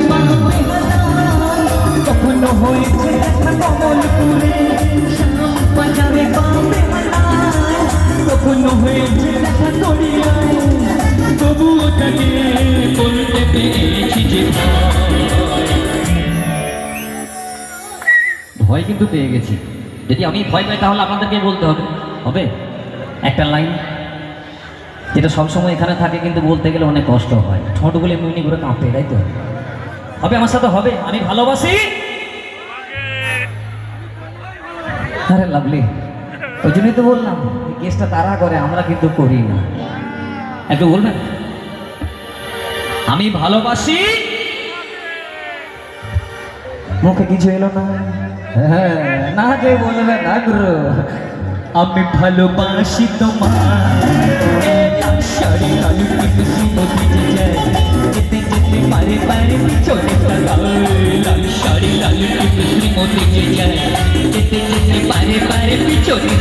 পাবে হারান কখনো হয়েছে দেখা কমলপুরে শ্যাম বাজারে পাবে হারান কখনো হয়েছে দেখা করিয়ায় তবুও তাকে বলতে পেরেছি যে ভয় কিন্তু পেয়ে গেছি। যদি আমি ভয় পাই তাহলে আপনাদেরকে বলতে হবে, হবে একটা লাইন যেটা সবসময় এখানে থাকে কিন্তু বলতে গেলে অনেক কষ্ট হয়, ঠোঁটগুলো এমনি করে কাঁপে, তাই তো? হবে আমার সাথে, হবে। আমি ভালোবাসি, আরে লাভলি, ওই জন্যই তো বললাম কেসটা তারা করে, আমরা কিন্তু করি না। একটু বলবেন আমি ভালোবাসি, মুখে কিছু এলো না, হ্যাঁ না যে বলবে না গুরু, আমি ভালোবাসি তোমার শাড়ি আলু কিসি মতি যায় যেতে যেতে পারে পারে চলে লাল শাড়ি আলু কিসি মতি যায় যেতে যেতে পারে পারে চলে